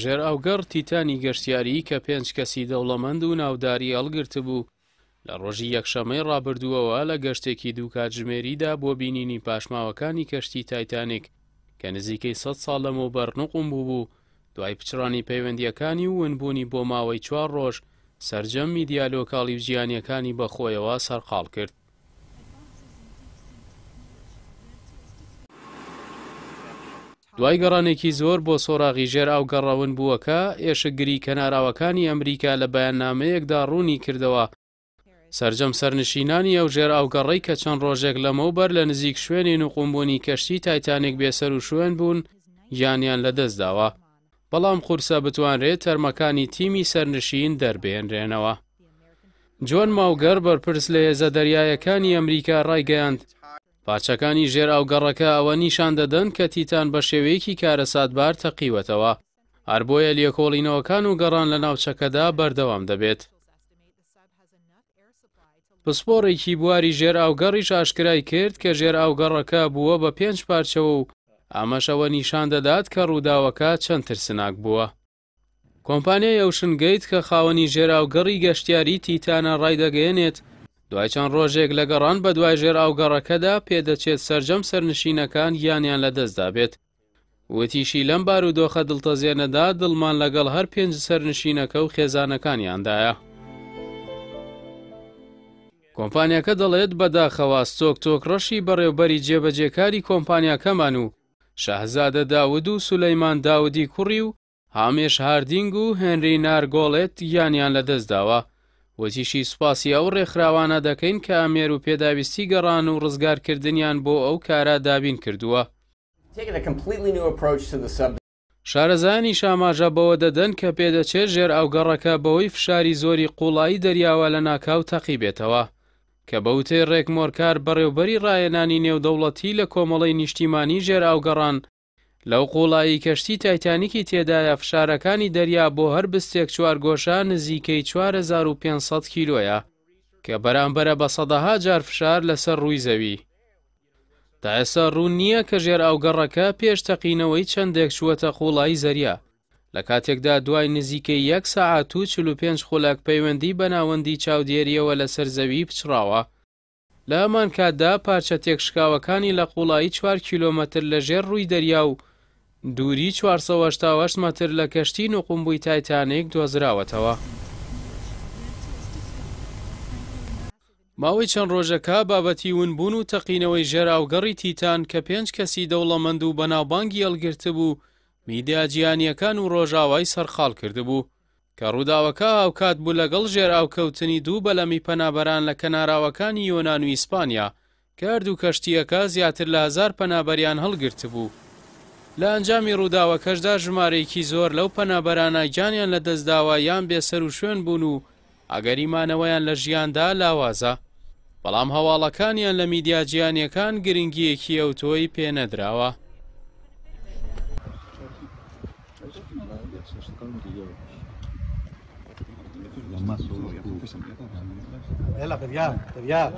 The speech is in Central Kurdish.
ژێرئاوگەڕ تیتانی گەشتیاری کە 5 کەسی دەوڵەمەند و ناوداری هەڵگرت بوو لە ڕۆژی یەکشەمەی ڕابردووەوە لە گەشتێکی دوو کاتژمێریدا بۆ بینینی پاشماوەکانی کەشتی تایتانیک کە نزیکەی 100 ساڵ لەمەوبەر نوقم بوو دوای پچڕانی پەیوەندیەکانی و ونبوونی بۆ ماوەی 4 ڕۆژ سەرجەم میدیا لۆکاڵی و جیهانیەکانی بەخۆیەوە سەرقاڵ کرد. دوای گەڕانێکی زۆر بۆ سۆراغی ژێرئاوگەڕەون بووەکە ئێشکگری کەناراوەکانی ئەمریکا لە بەیاننامەیەکدا ڕوونی کردەوە سەرجەم سەرنشینانی ئەو ژێرئاوگەڕەی کە چەند ڕۆژێک لەمەوبەر لە نزیک شوێنی نوقمبوونی کەشتی تایتانیک بێسەر و شوێن بوون گیانیان لەدەستداوە، بەڵام قورسە بتوانرێت تەرمەکانی تیمی سەرنشین دەربهێنرێنەوە. جۆن ماوگەر بەرپرس لە هێزە دەریایەکانی ئەمریکا ڕایگەیاند پارچەکانی ژێرئاوگەڕەکە ئەوە نیشان دەدەن کە تیتان بە شێوەیەکی کارەساتبار تەقیوەتەوە، هەر بۆیە لێکۆڵینەوەکان و گەڕان لە ناوچەکەدا بەردەوام دەبێت. پسپۆڕێکی بواری ژێرئاوگەڕیش ئاشکرای کرد کە ژێرئاوگەڕەکە بووە بە 5 پارچەوە و ئامەشەوە نیشان دەدات کە ڕووداوەکە چەند ترسناک بووە. کۆمپانیای ئۆشن-گەیت کە خاوەنی ژێرئاوگەڕی گەشتیاری تیتانە ڕایدەگەیەنێت دوای چەند ڕۆژێک لە گەڕان بە دوای ژێرئاوگەڕەکەدا پێدەچێت سەرجەم سەرنشینەکان گیانیان لەدەستدا بێت. وتیشی لەم بارودۆخە دڵتەزێنەدا دڵمان لەگەڵ هەر 5 سەرنشینەکە و خێزانەکانیاندایە. کۆمپانیاکە دەڵێت بەداخەوە ستۆک ڕەشی بەڕێوەبەری جێبەجێکاری کۆمپانیاکەمان و شاهزادە داود و سولەیمان داودی کوڕی و هامێش هاردینگ و هێنری نارگۆڵێت گیانیان لەدەستداوە. وەتیشی سوپاسی ئەو ڕێکخراوانە دەکەین کە ئامێر و پێداویستی گەڕان و ڕزگارکردنیان بۆ ئەو کارە دابین کردووە. شارەزایانی شاماژە بەوە دەدەن کە پێدەچێت ژێرئاوگەڕەکە بەوەی فشاری زۆری قوڵایی دەریاوە لە ناکاو تەقی بێتەوە کە بەوتەی ڕێکمۆرکار بەڕێوەبەری ڕایەنانی نێودەوڵەتی لە کۆمەڵەی نیشتیمانی ژێرئاوگەڕان لەو قوڵایی کەشتی تایتانیکی تێدایە فشارەکانی دەریا بۆ هەر بستێک چوارگۆشە نزیکەی 4500 کیلۆیە کە بەرامبەرە بە سەدەها جار فشار لەسەر ڕووی زەوی. تا ئێستا ڕوون نییە کە ژێرئاوگەڕەکە پێش تەقینەوەی چەندێک چووەتە قوڵایی زەریا لە کاتێکدا دوای نزیکەی 1 سەعات و 45 خولەک پەیوەندی بە ناوەندی چاودێریەوە لەسەر زەوی پچڕاوە. لە هەمان کاتدا پارچە تێکشکاوەکانی لە قوڵایی 4 کیلۆمەتر لە ژێر ڕووی دەریا و دووری 488 مەتر لە کەشتی نوقمبووی تایتانیک دۆزراوەتەوە. ماوەی چەند ڕۆژەکە بابەتی ونبوون و تەقینەوەی ژێرئاوگەڕی تیتان کە 5 کەسی دەوڵەمەند و بەناوبانگی هەڵگرت بوو میدیا جیهانیەکان و ڕۆژاوای سەرخاڵ کردبوو کە ڕووداوەکە هاوکات بوو لەگەڵ ژێرئاوکەوتنی دوو بەلەمی پەنابەران لە کەناراوەکانی یۆنان و ئیسپانیا کە هەردوو کەشتیەکە زیاتر لە 1000 پەنابەریان هەڵگرت بوو. لە ئەنجامی ڕووداوەکەشدا ژمارەیەکی زۆر لەو پەنابەرانە گیانیان لەدەستداوە یان بێسەر و شوێن بوون و ئەگەریمانەوەیان لە ژیاندا لاوازە، بەڵام هەواڵەکانیان لە میدیا جیهانیەکان گرنگیەکی ئەوتۆی پێنەدراوە. Vela, per via.